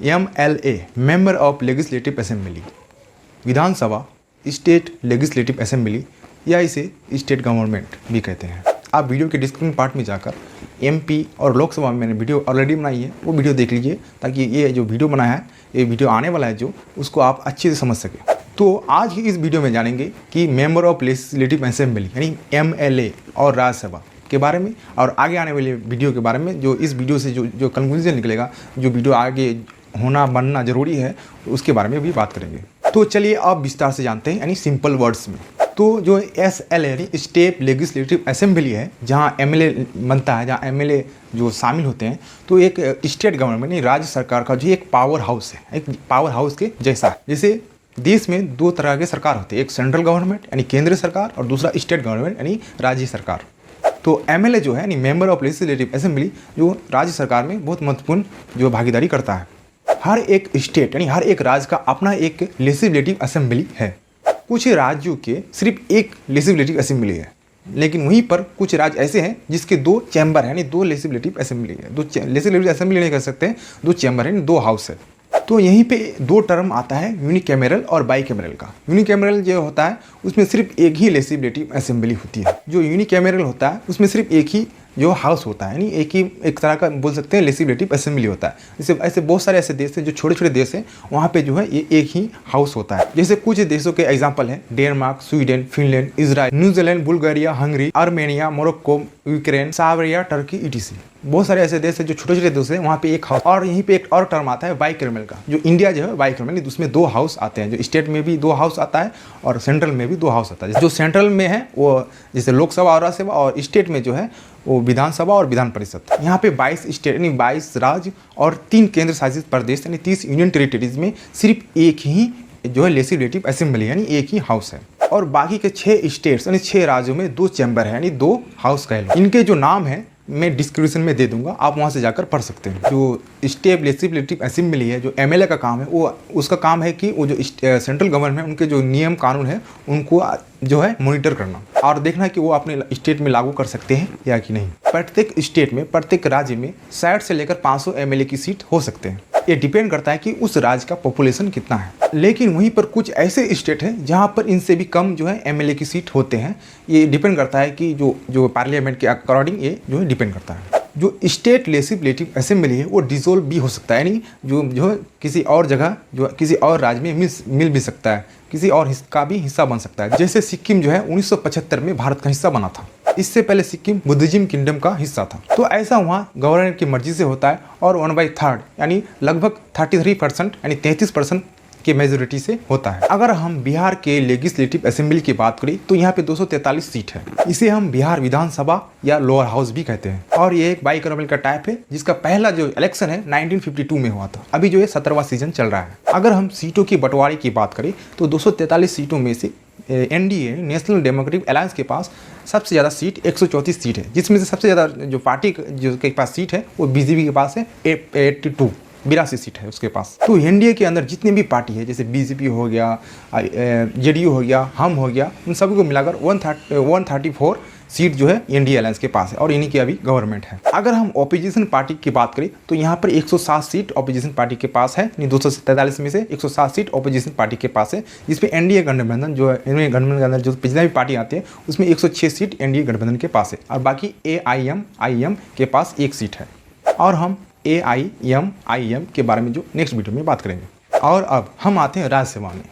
MLA member of legislative assembly, Vidhan Sabha, state legislative assembly या इसे state government भी कहते हैं। आप वीडियो के डिस्क्रिप्शन पार्ट में जाकर MP और लोकसभा में मैंने वीडियो ऑलरेडी बनाई है, वो वीडियो देख लीजिए ताकि ये जो वीडियो बनाया है, ये वीडियो आने वाला है जो, उसको आप अच्छे से समझ सकें। तो आज की इस वीडियो में जानेंगे कि मेंबर ऑफ लेजिस्लेटिव असेंबली यानी MLA और राज्यसभा के बारे में, और आगे आने वाले वीडियो के बारे में, जो इस वीडियो से जो कंक्लूजन निकलेगा, जो वीडियो आगे होना बनना जरूरी है, उसके बारे में भी बात करेंगे। तो चलिए आप विस्तार से जानते हैं, यानी सिंपल वर्ड्स में। तो जो SL यानी स्टेट लेजिस्लेटिव असेंबली है, जहाँ MLA बनता है, जहाँ MLA जो शामिल होते हैं, तो एक स्टेट गवर्नमेंट यानी राज्य सरकार का जो एक पावर हाउस है, एक पावर हाउस के जैसा है। जैसे देश में दो तरह के सरकार होते हैं, एक सेंट्रल गवर्नमेंट यानी केंद्रीय सरकार और दूसरा स्टेट गवर्नमेंट यानी राज्य सरकार। तो MLA जो है यानी मेंबर ऑफ लेजिस्लेटिव असेंबली, जो राज्य सरकार में बहुत महत्वपूर्ण जो भागीदारी करता है। हर एक स्टेट यानी हर एक राज्य का अपना एक लेजिस्लेटिव असेंबली है। कुछ राज्यों के सिर्फ एक लेजिस्लेटिव असेंबली है, लेकिन वहीं पर कुछ राज्य ऐसे हैं जिसके दो चैम्बर है, यानी दो लेजिस्लेटिव असेंबली है। दो लेजिस्लेटिव असेंबली नहीं कर सकते, दो चैम्बर है, दो हाउस है। तो यहीं पे दो टर्म आता है, यूनिकैमरल और बाईकैमरल का। यूनिकैमरल जो होता है उसमें सिर्फ एक ही लेजिस्लेटिव असेंबली होती है। जो यूनिकैमरल होता है उसमें सिर्फ एक ही जो हाउस होता है, यानी एक तरह का बोल सकते हैं लेजिस्लेटिव असेंबली होता है। जैसे ऐसे बहुत सारे ऐसे देश हैं जो छोटे छोटे देश हैं, वहाँ पे जो है ये एक ही हाउस होता है। जैसे कुछ देशों के एग्जांपल हैं, Denmark, Sweden, Finland, Israel, New Zealand, Bulgaria, Hungary, Armenia, Morocco, Ukraine, Serbia, Turkey, ETC। बहुत सारे ऐसे देश हैं जो छोटे छोटे देश हैं, वहाँ पे एक हाउस। और यहीं पे एक और टर्म आता है बाईकैमरल का। जो इंडिया जो है बाईकैमरल, उसमें दो हाउस आते हैं। जो स्टेट में भी दो हाउस आता है और सेंट्रल में भी दो हाउस आता है। जो सेंट्रल में है वो जैसे लोकसभा और राज्यसभा, और स्टेट में जो है वो विधानसभा और विधान परिषद। यहाँ पे 22 स्टेट यानी 22 राज्य और 3 केंद्र शासित प्रदेश यानी 30 यूनियन टेरिटरीज में सिर्फ एक ही जो है लेजिस्लेटिव असेंबली यानी एक ही हाउस है। और बाकी के 6 स्टेट्स यानी 6 राज्यों में 2 चैम्बर है, यानी 2 हाउस कह लो। इनके जो नाम है मैं डिस्क्रिप्शन में दे दूंगा, आप वहां से जाकर पढ़ सकते हैं। जो स्टेट लेजिस्लेटिव असेंबली है, जो MLA का काम है, वो उसका काम है कि वो जो सेंट्रल गवर्नमेंट है उनके जो नियम कानून है उनको जो है मॉनिटर करना और देखना कि वो अपने स्टेट में लागू कर सकते हैं या कि नहीं। प्रत्येक स्टेट में, प्रत्येक राज्य में 60 से लेकर 500 MLA की सीट हो सकते हैं। ये डिपेंड करता है कि उस राज्य का पॉपुलेशन कितना है। लेकिन वहीं पर कुछ ऐसे स्टेट हैं जहां पर इनसे भी कम जो है MLA की सीट होते हैं। ये डिपेंड करता है कि जो पार्लियामेंट के अकॉर्डिंग ये जो है डिपेंड करता है। जो स्टेट लेजिस्लेटिव असेंबली है वो डिसॉल्व भी हो सकता है, यानी जो किसी और जगह, जो किसी और राज्य में मिल भी सकता है, किसी और का भी हिस्सा बन सकता है। जैसे सिक्किम जो है 1975 में भारत का हिस्सा बना था। इससे पहले सिक्किम बुद्धिज्म किंगडम का हिस्सा था। तो ऐसा वहाँ गवर्नर की मर्जी से होता है और 1/3 यानी लगभग 33% यानी 33% की मेजोरिटी से होता है। अगर हम बिहार के लेजिस्लेटिव असेंबली की बात करें तो यहाँ पे 243 सीट है। इसे हम बिहार विधानसभा या लोअर हाउस भी कहते हैं। और ये एक बाईकैमरल का टाइप है, जिसका पहला जो इलेक्शन है 1952 में हुआ था। अभी जो है 17वां सीजन चल रहा है। अगर हम सीटों की बंटवारे की बात करें तो 243 सीटों में से NDA नेशनल डेमोक्रेटिक अलायंस के पास सबसे ज़्यादा सीट 134 सीट है, जिसमें से सबसे ज़्यादा जो पार्टी जो के पास सीट है वो BJP के पास है 82 सीट है उसके पास। तो NDA के अंदर जितनी भी पार्टी है, जैसे BJP हो गया, JDU हो गया, हम हो गया, उन सभी को मिलाकर 134 सीट जो है NDA अलायंस के पास है और इन्हीं की अभी गवर्नमेंट है। अगर हम ऑपोजिशन पार्टी की बात करें तो यहाँ पर 107 सीट ऑपोजिशन पार्टी के पास है, यानी 243 में से 107 सीट ऑपोजिशन पार्टी के पास है, जिसपे NDA गठबंधन जो है, इनमें गठबंधन के अंदर जो पिछले भी पार्टी आती है उसमें 106 सीट NDA गठबंधन के पास है और बाकी AIM के पास 1 सीट है। और हम AIM के बारे में जो नेक्स्ट वीडियो में बात करेंगे। और अब हम आते हैं राज्यसभा में।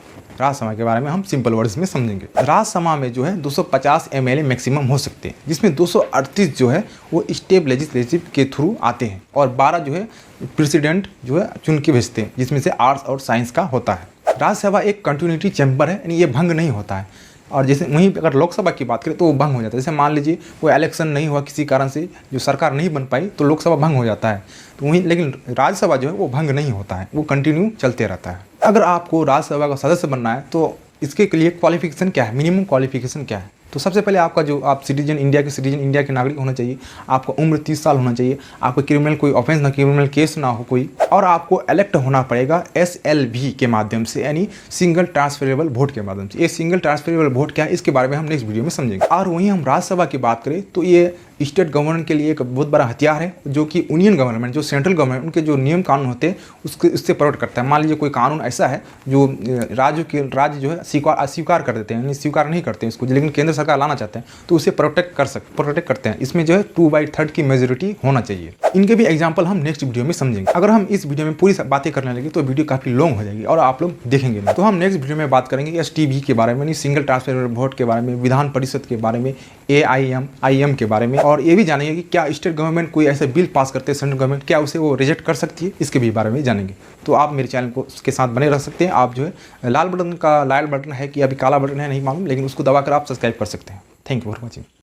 राज्यसभा के बारे में हम सिंपल वर्ड्स में समझेंगे। राज्यसभा में जो है 250 MLA मैक्सिमम हो सकते हैं, जिसमें 238 जो है वो स्टेट लेजिस्लेटिव के थ्रू आते हैं और 12 जो है प्रेसिडेंट जो है चुन के भेजते हैं, जिसमें से आर्ट्स और साइंस का होता है। राज्यसभा एक कंटिन्यूटी चैम्बर है, यानी ये भंग नहीं होता है। और जैसे वहीं पर अगर लोकसभा की बात करें तो वो भंग हो जाता है। जैसे मान लीजिए कोई इलेक्शन नहीं हुआ, किसी कारण से जो सरकार नहीं बन पाई, तो लोकसभा भंग हो जाता है। तो वहीं लेकिन राज्यसभा जो है वो भंग नहीं होता है, वो कंटिन्यू चलते रहता है। अगर आपको राज्यसभा का सदस्य बनना है तो इसके लिए क्वालिफिकेशन क्या है, मिनिमम क्वालिफिकेशन क्या है? तो सबसे पहले आपका जो आप सिटीजन, इंडिया के नागरिक होना चाहिए, आपका उम्र 30 साल होना चाहिए, आपको क्रिमिनल कोई ऑफेंस ना, क्रिमिनल केस ना हो कोई, और आपको इलेक्ट होना पड़ेगा SLV के माध्यम से, यानी सिंगल ट्रांसफरेबल वोट के माध्यम से। ये सिंगल ट्रांसफरेबल वोट क्या है, इसके बारे में हम नेक्स्ट वीडियो में समझेंगे। और वहीं हम राज्यसभा की बात करें तो ये स्टेट गवर्नमेंट के लिए एक बहुत बड़ा हथियार है, जो कि यूनियन गवर्नमेंट, जो सेंट्रल गवर्नमेंट, उनके जो नियम कानून होते हैं उससे प्रोटेक्ट करता है। मान लीजिए कोई कानून ऐसा है जो राज्य जो है अस्वीकार कर देते हैं, यानी स्वीकार नहीं करते हैं इसको, लेकिन केंद्र सरकार लाना चाहते हैं तो उसे प्रोटेक्ट करते हैं। इसमें जो है 2/3 की मेजोरिटी होना चाहिए। इनके भी एग्जाम्पल हम नेक्स्ट वीडियो में समझेंगे। अगर हम इस वीडियो में पूरी बातें करने लगे तो वीडियो काफ़ी लॉन्ग हो जाएगी और आप लोग देखेंगे नहीं। तो हम नेक्स्ट वीडियो में बात करेंगे STV के बारे में, सिंगल ट्रांसफर वोट के बारे में, विधान परिषद के बारे में, AIM के बारे में, और ये भी जानेंगे कि क्या स्टेट गवर्नमेंट कोई ऐसे बिल पास करते हैं सेंट्रल गवर्नमेंट, क्या उसे वो रिजेक्ट कर सकती है, इसके भी बारे में जानेंगे। तो आप मेरे चैनल को उसके साथ बने रह सकते हैं। आप जो है लाल बटन है कि अभी काला बटन है नहीं मालूम, लेकिन उसको दबाकर आप सब्सक्राइब कर सकते हैं। Thank you for watching.